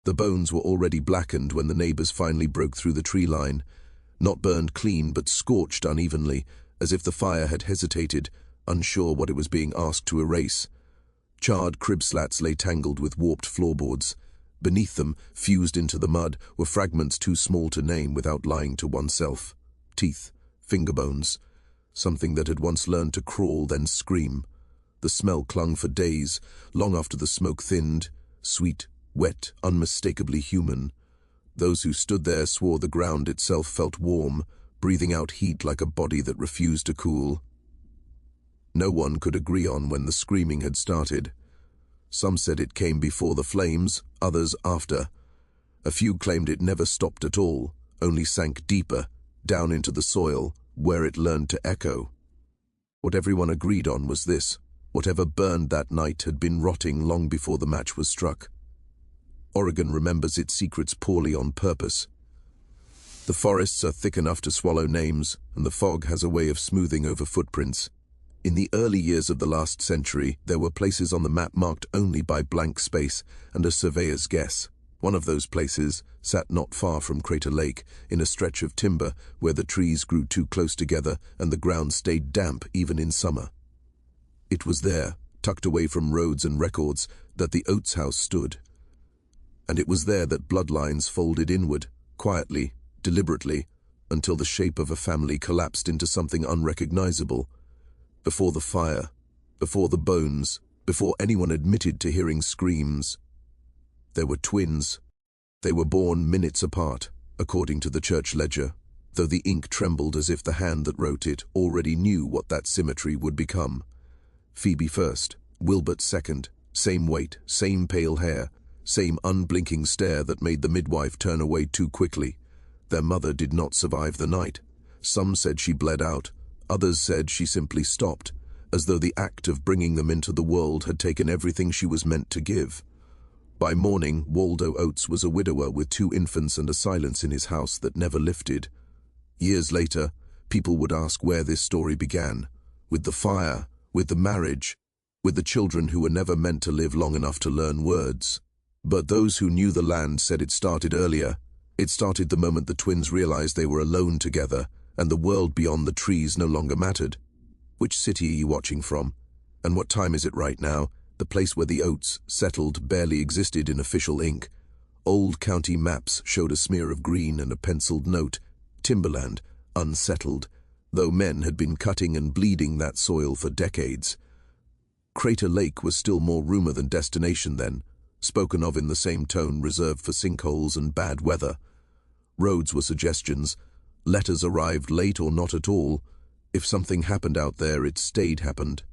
The bones were already blackened when the neighbors finally broke through the tree line, not burned clean but scorched unevenly, as if the fire had hesitated, unsure what it was being asked to erase. Charred crib slats lay tangled with warped floorboards. Beneath them, fused into the mud, were fragments too small to name without lying to oneself. Teeth, finger bones, something that had once learned to crawl, then scream. The smell clung for days, long after the smoke thinned, sweet, wet, unmistakably human. Those who stood there swore the ground itself felt warm, breathing out heat like a body that refused to cool. No one could agree on when the screaming had started. Some said it came before the flames, others after. A few claimed it never stopped at all, only sank deeper, down into the soil, where it learned to echo. What everyone agreed on was this: whatever burned that night had been rotting long before the match was struck. Oregon remembers its secrets poorly on purpose. The forests are thick enough to swallow names, and the fog has a way of smoothing over footprints. In the early years of the last century, there were places on the map marked only by blank space and a surveyor's guess. One of those places sat not far from Crater Lake, in a stretch of timber where the trees grew too close together and the ground stayed damp even in summer. It was there, tucked away from roads and records, that the Oats house stood. And it was there that bloodlines folded inward, quietly, deliberately, until the shape of a family collapsed into something unrecognizable. Before the fire, before the bones, before anyone admitted to hearing screams. There were twins. They were born minutes apart, according to the church ledger, though the ink trembled as if the hand that wrote it already knew what that symmetry would become. Phoebe first, Wilbert second, same weight, same pale hair, same unblinking stare that made the midwife turn away too quickly. Their mother did not survive the night. Some said she bled out. Others said she simply stopped, as though the act of bringing them into the world had taken everything she was meant to give. By morning, Waldo Oats was a widower with 2 infants and a silence in his house that never lifted. Years later, people would ask where this story began. With the fire, with the marriage, with the children who were never meant to live long enough to learn words. But those who knew the land said it started earlier. It started the moment the twins realized they were alone together, and the world beyond the trees no longer mattered. Which city are you watching from? And what time is it right now? The place where the Oats settled barely existed in official ink. Old county maps showed a smear of green and a penciled note: Timberland, unsettled, though men had been cutting and bleeding that soil for decades. Crater Lake was still more rumor than destination then, spoken of in the same tone reserved for sinkholes and bad weather. Roads were suggestions. Letters arrived late or not at all. If something happened out there, it stayed happened.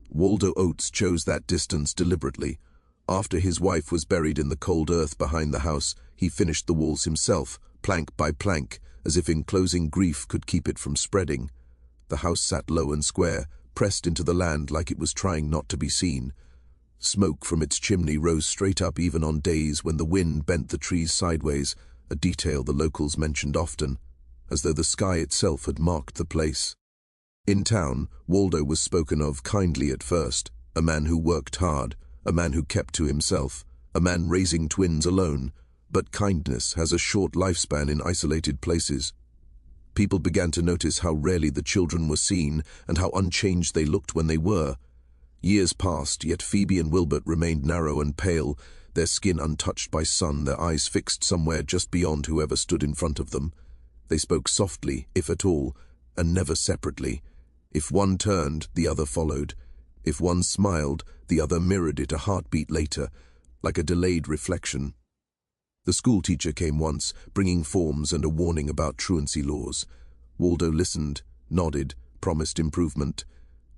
Waldo Oats chose that distance deliberately. After his wife was buried in the cold earth behind the house, he finished the walls himself, plank by plank, as if enclosing grief could keep it from spreading. The house sat low and square, pressed into the land like it was trying not to be seen. Smoke from its chimney rose straight up even on days when the wind bent the trees sideways, a detail the locals mentioned often, as though the sky itself had marked the place. In town, Waldo was spoken of kindly at first, a man who worked hard, a man who kept to himself, a man raising twins alone, but kindness has a short lifespan in isolated places. People began to notice how rarely the children were seen and how unchanged they looked when they were. Years passed, yet Phoebe and Wilbert remained narrow and pale, their skin untouched by sun, their eyes fixed somewhere just beyond whoever stood in front of them. They spoke softly, if at all, and never separately. If one turned, the other followed. If one smiled, the other mirrored it a heartbeat later, like a delayed reflection. The schoolteacher came once, bringing forms and a warning about truancy laws. Waldo listened, nodded, promised improvement.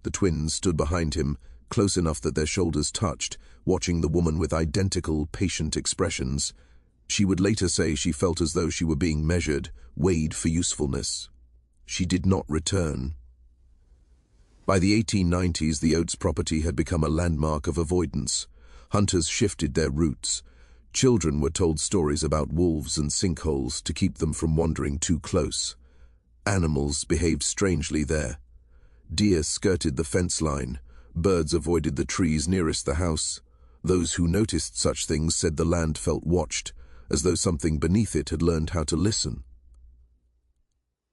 The twins stood behind him, close enough that their shoulders touched, watching the woman with identical, patient expressions. She would later say she felt as though she were being measured, weighed for usefulness. She did not return. By the 1890s, the Oats property had become a landmark of avoidance. Hunters shifted their routes. Children were told stories about wolves and sinkholes to keep them from wandering too close. Animals behaved strangely there. Deer skirted the fence line. Birds avoided the trees nearest the house. Those who noticed such things said the land felt watched, as though something beneath it had learned how to listen.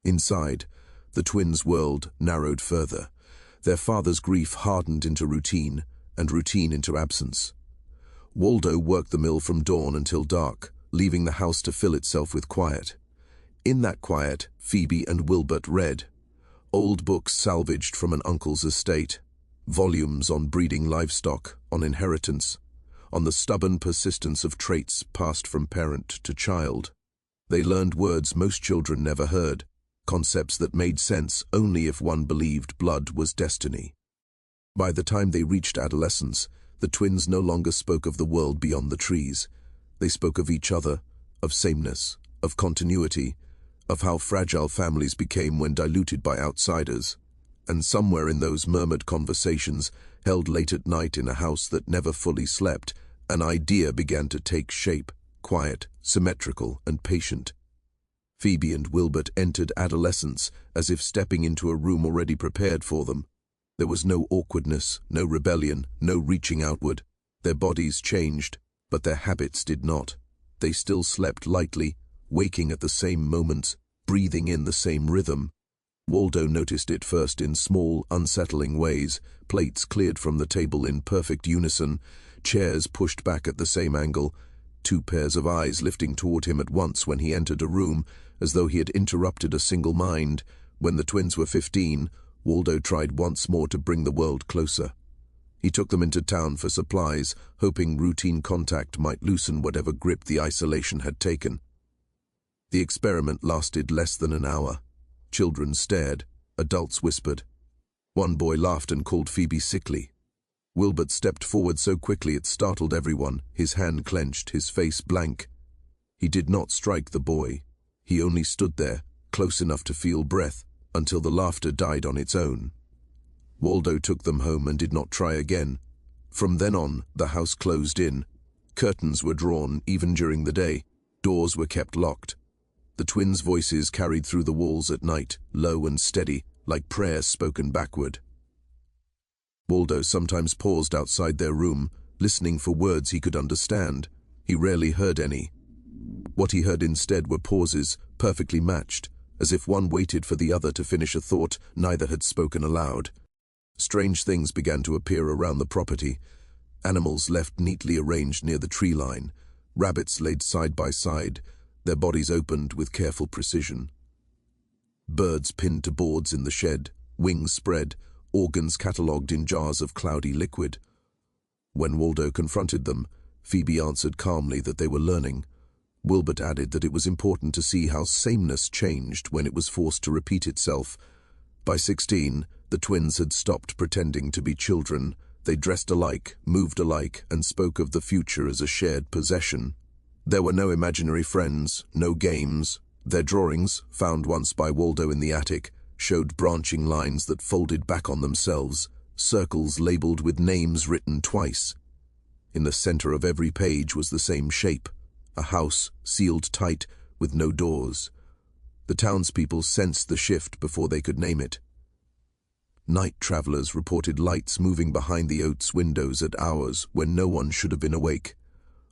Inside, the twins' world narrowed further. Their father's grief hardened into routine, and routine into absence. Waldo worked the mill from dawn until dark, leaving the house to fill itself with quiet. In that quiet, Phoebe and Wilbert read. Old books salvaged from an uncle's estate. Volumes on breeding livestock, on inheritance, on the stubborn persistence of traits passed from parent to child. They learned words most children never heard, concepts that made sense only if one believed blood was destiny. By the time they reached adolescence, the twins no longer spoke of the world beyond the trees. They spoke of each other, of sameness, of continuity, of how fragile families became when diluted by outsiders. And somewhere in those murmured conversations, held late at night in a house that never fully slept, an idea began to take shape, quiet, symmetrical, and patient. Phoebe and Wilbert entered adolescence as if stepping into a room already prepared for them. There was no awkwardness, no rebellion, no reaching outward. Their bodies changed, but their habits did not. They still slept lightly, waking at the same moments, breathing in the same rhythm. Waldo noticed it first in small, unsettling ways, plates cleared from the table in perfect unison, chairs pushed back at the same angle, two pairs of eyes lifting toward him at once when he entered a room, as though he had interrupted a single mind. When the twins were 15, Waldo tried once more to bring the world closer. He took them into town for supplies, hoping routine contact might loosen whatever grip the isolation had taken. The experiment lasted less than an hour. Children stared, adults whispered. One boy laughed and called Phoebe sickly. Wilbert stepped forward so quickly it startled everyone, his hand clenched, his face blank. He did not strike the boy. He only stood there, close enough to feel breath, until the laughter died on its own. Waldo took them home and did not try again. From then on, the house closed in. Curtains were drawn even during the day. Doors were kept locked. The twins' voices carried through the walls at night, low and steady, like prayers spoken backward. Waldo sometimes paused outside their room, listening for words he could understand. He rarely heard any. What he heard instead were pauses, perfectly matched, as if one waited for the other to finish a thought neither had spoken aloud. Strange things began to appear around the property. Animals left neatly arranged near the tree line, rabbits laid side by side, their bodies opened with careful precision. Birds pinned to boards in the shed, wings spread, organs catalogued in jars of cloudy liquid. When Waldo confronted them, Phoebe answered calmly that they were learning. Wilbert added that it was important to see how sameness changed when it was forced to repeat itself. By 16, the twins had stopped pretending to be children. They dressed alike, moved alike, and spoke of the future as a shared possession. There were no imaginary friends, no games. Their drawings, found once by Waldo in the attic, showed branching lines that folded back on themselves, circles labeled with names written twice. In the center of every page was the same shape, a house sealed tight with no doors. The townspeople sensed the shift before they could name it. Night travelers reported lights moving behind the Oats windows at hours when no one should have been awake.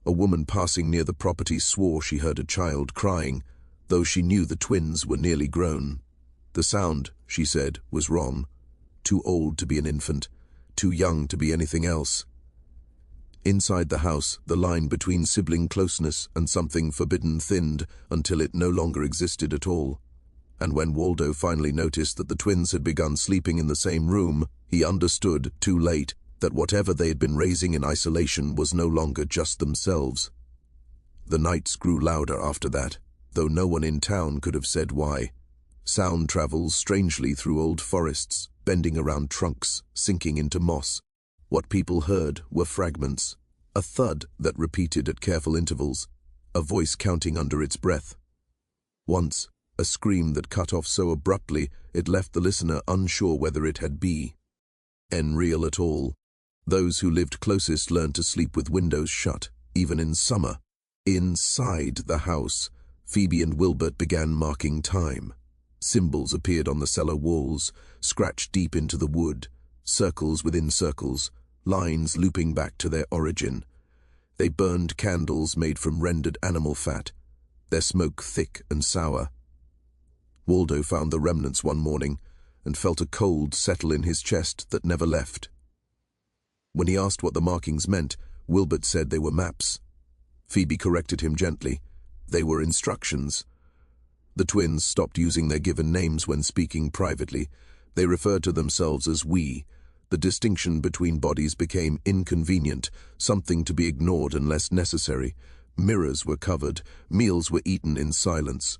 A woman passing near the property swore she heard a child crying, though she knew the twins were nearly grown. The sound, she said, was wrong. Too old to be an infant, too young to be anything else. Inside the house, the line between sibling closeness and something forbidden thinned until it no longer existed at all. And when Waldo finally noticed that the twins had begun sleeping in the same room, he understood, too late, that whatever they had been raising in isolation was no longer just themselves. The nights grew louder after that, though no one in town could have said why. Sound travels strangely through old forests, bending around trunks, sinking into moss. What people heard were fragments, a thud that repeated at careful intervals, a voice counting under its breath. Once, a scream that cut off so abruptly it left the listener unsure whether it had been real at all. Those who lived closest learned to sleep with windows shut, even in summer. Inside the house, Phoebe and Wilbert began marking time. Symbols appeared on the cellar walls, scratched deep into the wood, circles within circles, lines looping back to their origin. They burned candles made from rendered animal fat, their smoke thick and sour. Waldo found the remnants one morning and felt a cold settle in his chest that never left. When he asked what the markings meant, Wilbert said they were maps. Phoebe corrected him gently. They were instructions. The twins stopped using their given names when speaking privately. They referred to themselves as we. The distinction between bodies became inconvenient, something to be ignored unless necessary. Mirrors were covered, meals were eaten in silence.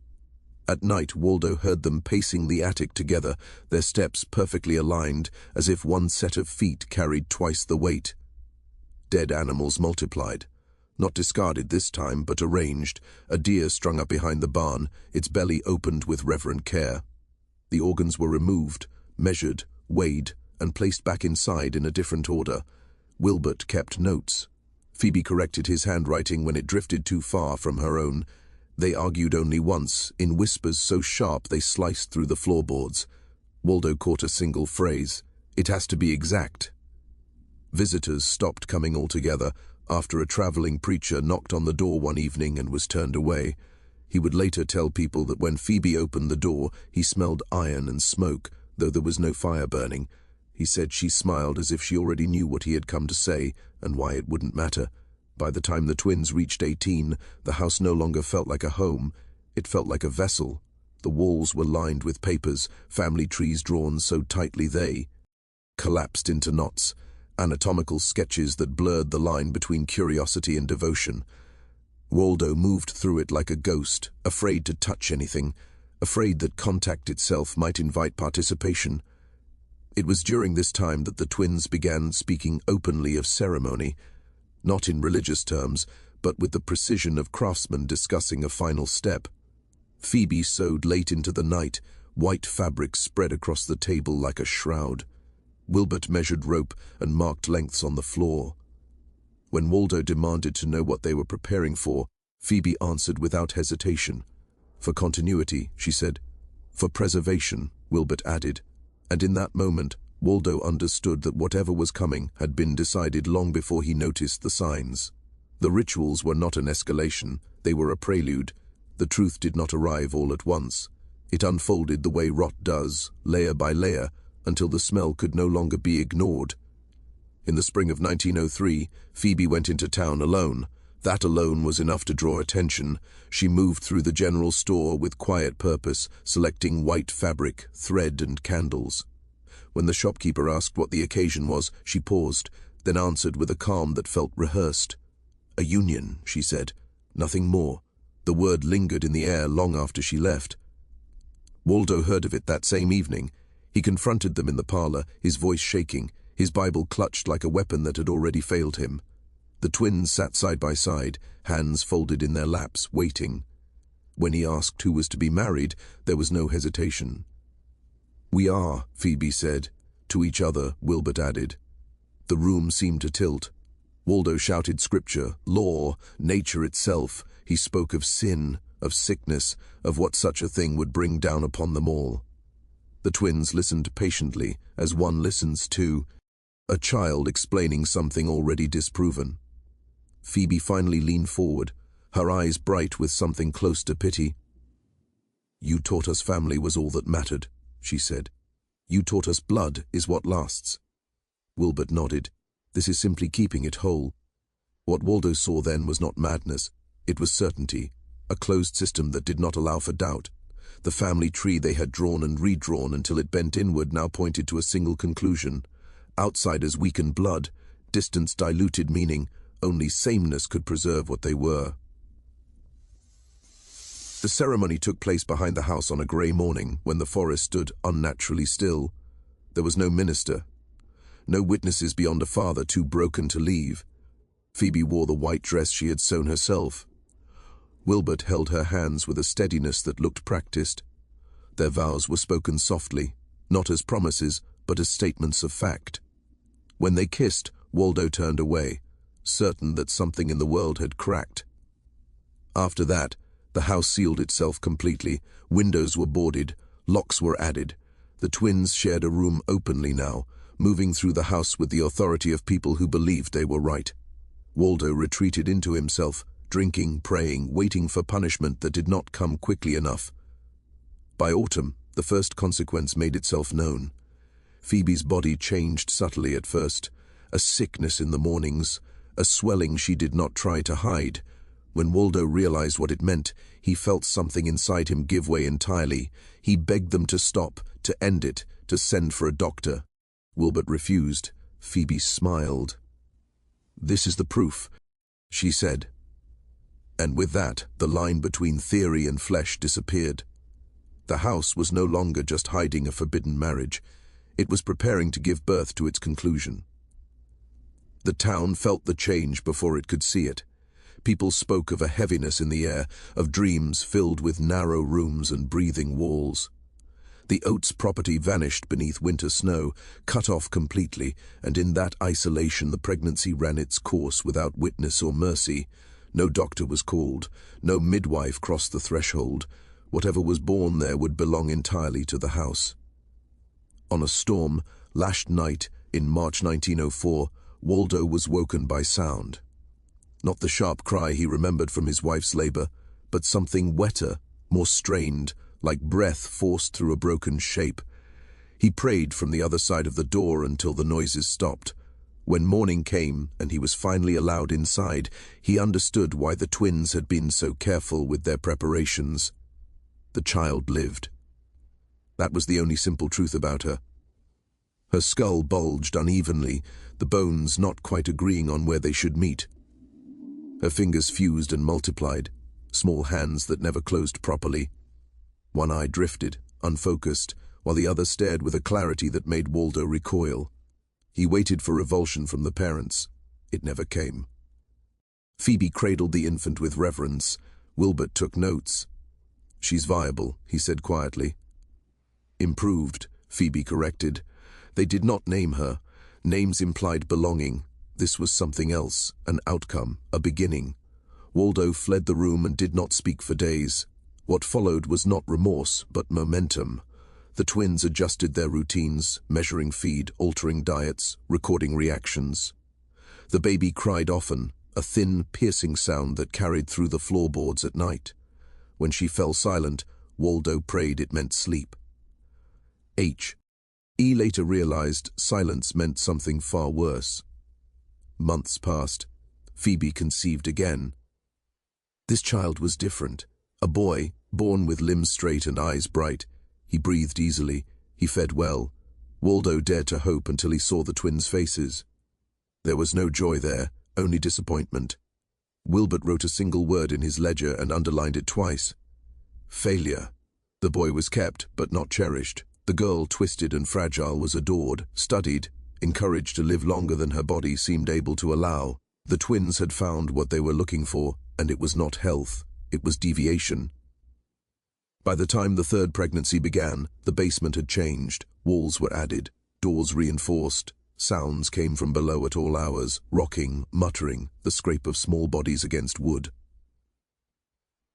At night, Waldo heard them pacing the attic together, their steps perfectly aligned, as if one set of feet carried twice the weight. Dead animals multiplied. Not discarded this time, but arranged, a deer strung up behind the barn, its belly opened with reverent care. The organs were removed, measured, weighed, and placed back inside in a different order. Wilbert kept notes. Phoebe corrected his handwriting when it drifted too far from her own. They argued only once, in whispers so sharp they sliced through the floorboards. Waldo caught a single phrase. "It has to be exact." Visitors stopped coming altogether after a traveling preacher knocked on the door one evening and was turned away. He would later tell people that when Phoebe opened the door, he smelled iron and smoke, though there was no fire burning. He said she smiled as if she already knew what he had come to say and why it wouldn't matter. By the time the twins reached 18, the house no longer felt like a home. It felt like a vessel. The walls were lined with papers, family trees drawn so tightly they collapsed into knots, anatomical sketches that blurred the line between curiosity and devotion. Waldo moved through it like a ghost, afraid to touch anything, afraid that contact itself might invite participation. It was during this time that the twins began speaking openly of ceremony, not in religious terms, but with the precision of craftsmen discussing a final step. Phoebe sewed late into the night, white fabric spread across the table like a shroud. Wilbert measured rope and marked lengths on the floor. When Waldo demanded to know what they were preparing for, Phoebe answered without hesitation. "For continuity," she said. "For preservation," Wilbert added. And in that moment, Waldo understood that whatever was coming had been decided long before he noticed the signs. The rituals were not an escalation, they were a prelude. The truth did not arrive all at once. It unfolded the way rot does, layer by layer, until the smell could no longer be ignored. In the spring of 1903, Phoebe went into town alone. That alone was enough to draw attention. She moved through the general store with quiet purpose, selecting white fabric, thread, and candles. When the shopkeeper asked what the occasion was, she paused, then answered with a calm that felt rehearsed. "A union," she said. Nothing more. The word lingered in the air long after she left. Waldo heard of it that same evening. He confronted them in the parlor, his voice shaking, his Bible clutched like a weapon that had already failed him. The twins sat side by side, hands folded in their laps, waiting. When he asked who was to be married, there was no hesitation. "We are," Phoebe said. To each other, Wilbert added. The room seemed to tilt. Waldo shouted scripture, law, nature itself. He spoke of sin, of sickness, of what such a thing would bring down upon them all. The twins listened patiently, as one listens to a child explaining something already disproven. Phoebe finally leaned forward, her eyes bright with something close to pity. "You taught us family was all that mattered," she said. "You taught us blood is what lasts." Wilbert nodded. "This is simply keeping it whole." What Waldo saw then was not madness. It was certainty, a closed system that did not allow for doubt. The family tree they had drawn and redrawn until it bent inward now pointed to a single conclusion. Outsiders weakened blood, distance diluted meaning, only sameness could preserve what they were. The ceremony took place behind the house on a grey morning when the forest stood unnaturally still. There was no minister, no witnesses beyond a father too broken to leave. Phoebe wore the white dress she had sewn herself. Wilbert held her hands with a steadiness that looked practiced. Their vows were spoken softly, not as promises, but as statements of fact. When they kissed, Waldo turned away, certain that something in the world had cracked. After that, the house sealed itself completely. Windows were boarded, locks were added. The twins shared a room openly now, moving through the house with the authority of people who believed they were right. Waldo retreated into himself, drinking, praying, waiting for punishment that did not come quickly enough. By autumn, the first consequence made itself known. Phoebe's body changed subtly at first, a sickness in the mornings, a swelling she did not try to hide. When Waldo realized what it meant, he felt something inside him give way entirely. He begged them to stop, to end it, to send for a doctor. Wilbert refused. Phoebe smiled. "This is the proof," she said. And with that, the line between theory and flesh disappeared. The house was no longer just hiding a forbidden marriage. It was preparing to give birth to its conclusion. The town felt the change before it could see it. People spoke of a heaviness in the air, of dreams filled with narrow rooms and breathing walls. The Oats property vanished beneath winter snow, cut off completely, and in that isolation the pregnancy ran its course without witness or mercy. No doctor was called, no midwife crossed the threshold. Whatever was born there would belong entirely to the house. On a storm-lashed night in March 1904, Waldo was woken by sound. Not the sharp cry he remembered from his wife's labor, but something wetter, more strained, like breath forced through a broken shape. He prayed from the other side of the door until the noises stopped. When morning came and he was finally allowed inside, he understood why the twins had been so careful with their preparations. The child lived. That was the only simple truth about her. Her skull bulged unevenly, the bones not quite agreeing on where they should meet. Her fingers fused and multiplied, small hands that never closed properly. One eye drifted, unfocused, while the other stared with a clarity that made Waldo recoil. He waited for revulsion from the parents. It never came. Phoebe cradled the infant with reverence. Wilbert took notes. "She's viable," he said quietly. "Improved," Phoebe corrected. They did not name her. Names implied belonging. This was something else, an outcome, a beginning. Waldo fled the room and did not speak for days. What followed was not remorse, but momentum. The twins adjusted their routines, measuring feed, altering diets, recording reactions. The baby cried often, a thin, piercing sound that carried through the floorboards at night. When she fell silent, Waldo prayed it meant sleep. E later realized silence meant something far worse. Months passed. Phoebe conceived again. This child was different. A boy, born with limbs straight and eyes bright. He breathed easily. He fed well. Waldo dared to hope until he saw the twins' faces. There was no joy there, only disappointment. Wilbert wrote a single word in his ledger and underlined it twice. Failure. The boy was kept, but not cherished. The girl, twisted and fragile, was adored, studied, encouraged to live longer than her body seemed able to allow. The twins had found what they were looking for, and it was not health, it was deviation. By the time the third pregnancy began, the basement had changed. Walls were added, doors reinforced. Sounds came from below at all hours, rocking, muttering, the scrape of small bodies against wood.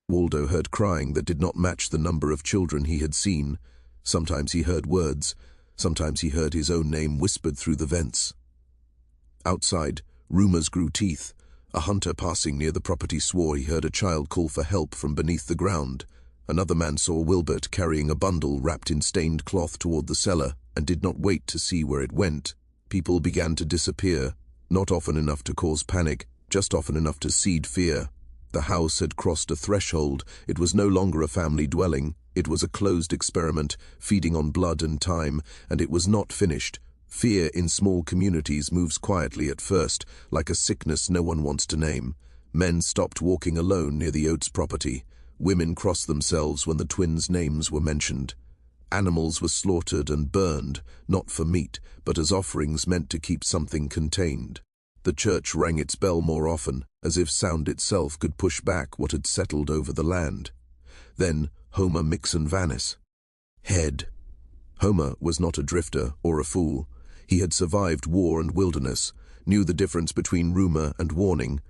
Waldo heard crying that did not match the number of children he had seen. Sometimes he heard words, sometimes he heard his own name whispered through the vents. Outside, rumors grew teeth. A hunter passing near the property swore he heard a child call for help from beneath the ground. Another man saw Wilbert carrying a bundle wrapped in stained cloth toward the cellar and did not wait to see where it went. People began to disappear, not often enough to cause panic, just often enough to seed fear. The house had crossed a threshold. It was no longer a family dwelling. It was a closed experiment, feeding on blood and time, and it was not finished. Fear in small communities moves quietly at first, like a sickness no one wants to name. Men stopped walking alone near the Oats property. Women crossed themselves when the twins' names were mentioned. Animals were slaughtered and burned, not for meat, but as offerings meant to keep something contained. The church rang its bell more often, as if sound itself could push back what had settled over the land. Then Homer Mixon Vanis. Head. Homer was not a drifter or a fool. He had survived war and wilderness, knew the difference between rumor and warning.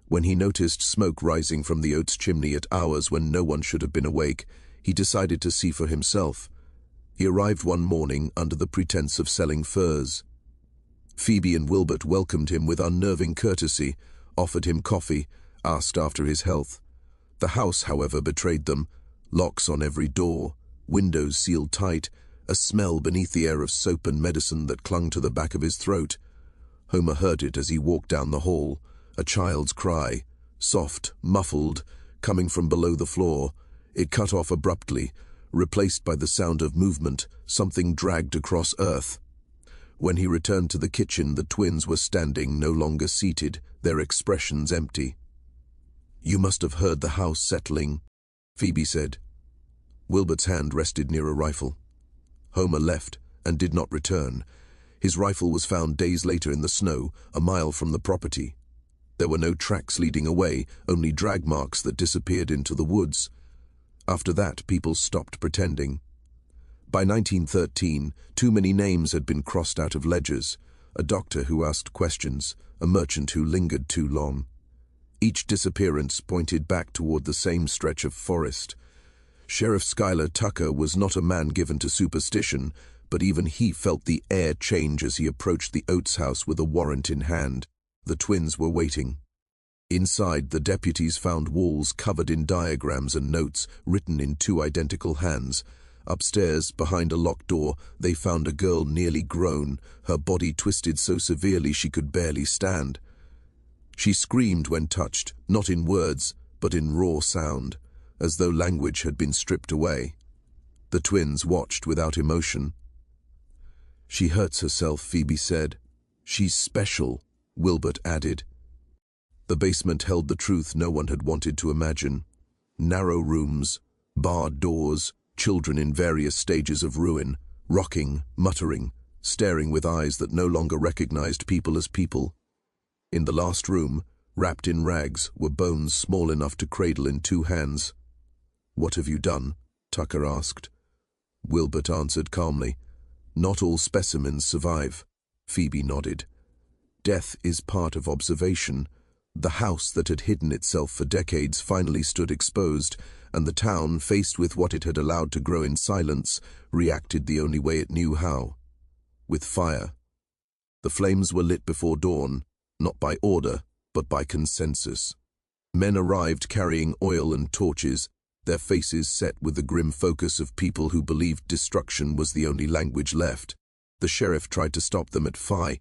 When he noticed smoke rising from the Oats chimney at hours when no one should have been awake, he decided to see for himself. He arrived one morning under the pretense of selling furs. Phoebe and Wilbert welcomed him with unnerving courtesy, offered him coffee, asked after his health. The house, however, betrayed them. Locks on every door, windows sealed tight, a smell beneath the air of soap and medicine that clung to the back of his throat. Homer heard it as he walked down the hall, a child's cry, soft, muffled, coming from below the floor. It cut off abruptly, replaced by the sound of movement, something dragged across earth. When he returned to the kitchen, the twins were standing, no longer seated, their expressions empty. "You must have heard the house settling," Phoebe said. Wilbert's hand rested near a rifle. Homer left and did not return. His rifle was found days later in the snow, a mile from the property. There were no tracks leading away, only drag marks that disappeared into the woods. After that, people stopped pretending. By 1913, too many names had been crossed out of ledgers, a doctor who asked questions, a merchant who lingered too long. Each disappearance pointed back toward the same stretch of forest. Sheriff Schuyler Tucker was not a man given to superstition, but even he felt the air change as he approached the Oats house with a warrant in hand. The twins were waiting. Inside, the deputies found walls covered in diagrams and notes written in two identical hands. Upstairs, behind a locked door, they found a girl nearly grown, her body twisted so severely she could barely stand. She screamed when touched, not in words, but in raw sound, as though language had been stripped away. The twins watched without emotion. "She hurts herself," Phoebe said. "She's special," Wilbert added. The basement held the truth no one had wanted to imagine. Narrow rooms, barred doors, children in various stages of ruin, rocking, muttering, staring with eyes that no longer recognized people as people. In the last room, wrapped in rags, were bones small enough to cradle in two hands. "What have you done?" Tucker asked. Wilbert answered calmly. "Not all specimens survive." Phoebe nodded. "Death is part of observation." The house that had hidden itself for decades finally stood exposed, and the town, faced with what it had allowed to grow in silence, reacted the only way it knew how: with fire. The flames were lit before dawn, not by order, but by consensus. Men arrived carrying oil and torches, their faces set with the grim focus of people who believed destruction was the only language left. The sheriff tried to stop them at Phi.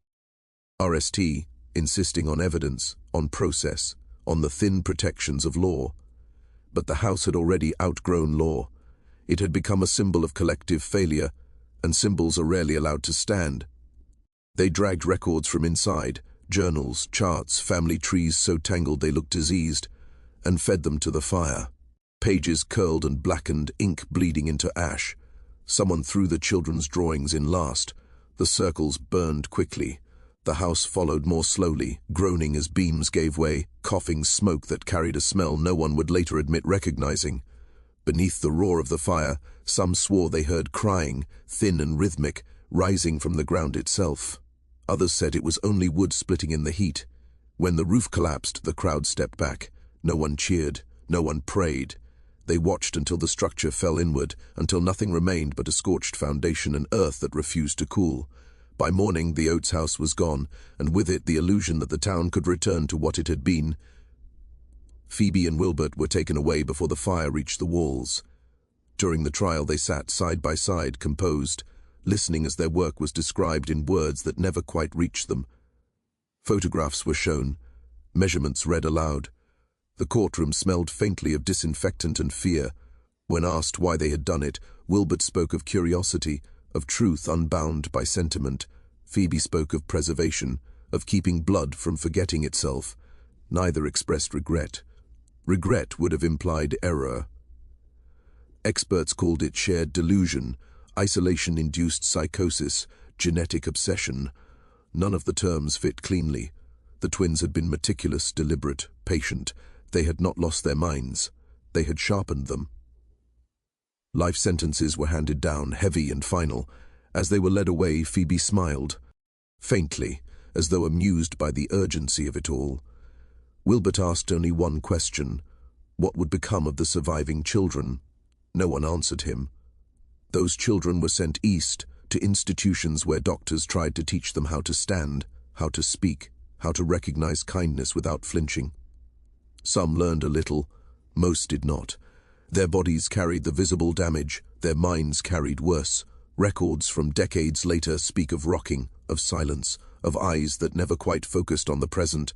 RST, insisting on evidence, on process, on the thin protections of law. But the house had already outgrown law. It had become a symbol of collective failure, and symbols are rarely allowed to stand. They dragged records from inside, journals, charts, family trees so tangled they looked diseased, and fed them to the fire. Pages curled and blackened, ink bleeding into ash. Someone threw the children's drawings in last. The circles burned quickly. The house followed more slowly, groaning as beams gave way, coughing smoke that carried a smell no one would later admit recognizing. Beneath the roar of the fire, some swore they heard crying, thin and rhythmic, rising from the ground itself. Others said it was only wood splitting in the heat. When the roof collapsed, the crowd stepped back. No one cheered, no one prayed. They watched until the structure fell inward, until nothing remained but a scorched foundation and earth that refused to cool. By morning, the Oats house was gone, and with it the illusion that the town could return to what it had been. Phoebe and Wilbert were taken away before the fire reached the walls. During the trial, they sat side by side, composed, listening as their work was described in words that never quite reached them. Photographs were shown, measurements read aloud. The courtroom smelled faintly of disinfectant and fear. When asked why they had done it, Wilbert spoke of curiosity, of truth unbound by sentiment. Phoebe spoke of preservation, of keeping blood from forgetting itself. Neither expressed regret. Regret would have implied error. Experts called it shared delusion, isolation-induced psychosis, genetic obsession. None of the terms fit cleanly. The twins had been meticulous, deliberate, patient. They had not lost their minds. They had sharpened them. Life sentences were handed down, heavy and final. As they were led away, Phoebe smiled, faintly, as though amused by the urgency of it all. Wilbert asked only one question: what would become of the surviving children? No one answered him. Those children were sent east, to institutions where doctors tried to teach them how to stand, how to speak. how to recognize kindness without flinching. Some learned a little, most did not. Their bodies carried the visible damage, their minds carried worse. Records from decades later speak of rocking, of silence, of eyes that never quite focused on the present.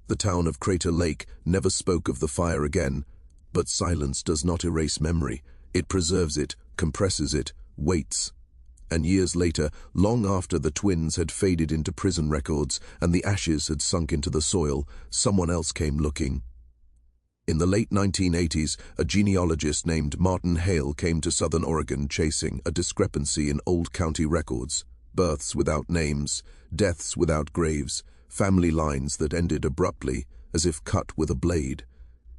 The town of Crater Lake never spoke of the fire again, but silence does not erase memory. It preserves it, compresses it, waits. And years later, long after the twins had faded into prison records and the ashes had sunk into the soil, someone else came looking. In the late 1980s, a genealogist named Martin Hale came to southern Oregon chasing a discrepancy in old county records. Births without names, deaths without graves, family lines that ended abruptly, as if cut with a blade.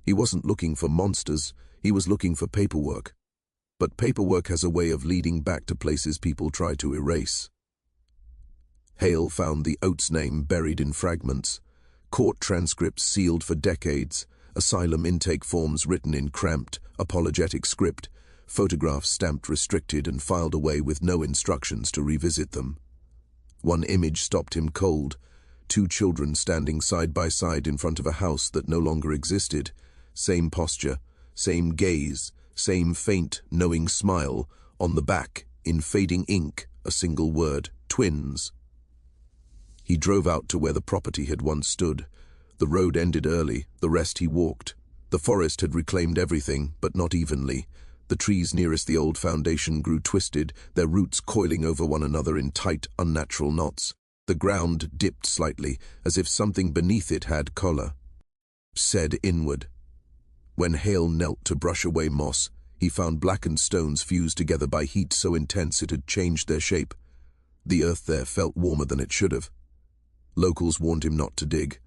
He wasn't looking for monsters, he was looking for paperwork. But paperwork has a way of leading back to places people try to erase. Hale found the Oats name buried in fragments, court transcripts sealed for decades, asylum intake forms written in cramped, apologetic script, photographs stamped restricted and filed away with no instructions to revisit them. One image stopped him cold, 2 children standing side by side in front of a house that no longer existed, same posture, same gaze, same faint, knowing smile, on the back, in fading ink, a single word, twins. He drove out to where the property had once stood. The road ended early, the rest he walked. The forest had reclaimed everything, but not evenly. The trees nearest the old foundation grew twisted, their roots coiling over one another in tight, unnatural knots. The ground dipped slightly, as if something beneath it had color. Said inward. When Hale knelt to brush away moss, he found blackened stones fused together by heat so intense it had changed their shape. The earth there felt warmer than it should have. Locals warned him not to dig.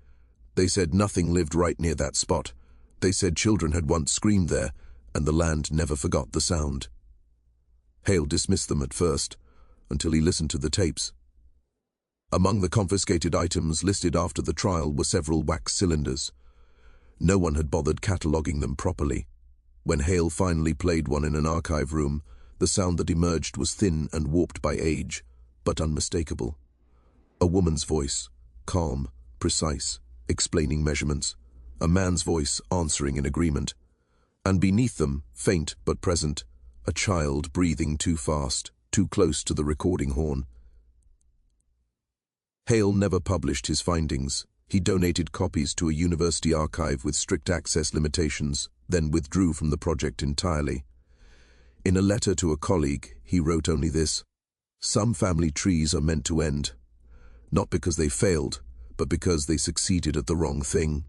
They said nothing lived right near that spot. They said children had once screamed there, and the land never forgot the sound. Hale dismissed them at first, until he listened to the tapes. Among the confiscated items listed after the trial were several wax cylinders. No one had bothered cataloguing them properly. When Hale finally played one in an archive room, the sound that emerged was thin and warped by age, but unmistakable. A woman's voice, calm, precise, explaining measurements. A man's voice answering in agreement. And beneath them, faint but present, a child breathing too fast, too close to the recording horn. Hale never published his findings. He donated copies to a university archive with strict access limitations, then withdrew from the project entirely. In a letter to a colleague, he wrote only this: "Some family trees are meant to end, not because they failed, but because they succeeded at the wrong thing."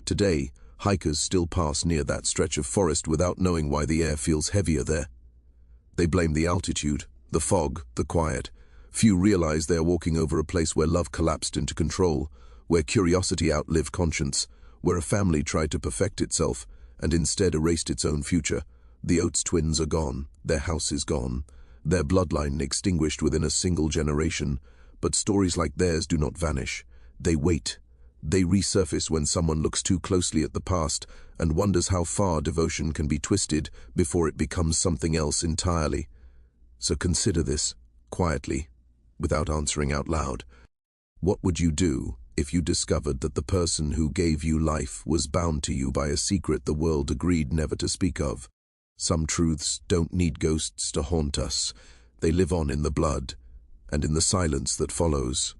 Today, hikers still pass near that stretch of forest without knowing why the air feels heavier there. They blame the altitude, the fog, the quiet. Few realize they are walking over a place where love collapsed into control, where curiosity outlived conscience, where a family tried to perfect itself and instead erased its own future. The Oats twins are gone, their house is gone, their bloodline extinguished within a single generation, but stories like theirs do not vanish. They wait. They resurface when someone looks too closely at the past and wonders how far devotion can be twisted before it becomes something else entirely. So consider this, quietly, without answering out loud. What would you do if you discovered that the person who gave you life was bound to you by a secret the world agreed never to speak of? Some truths don't need ghosts to haunt us. They live on in the blood and in the silence that follows.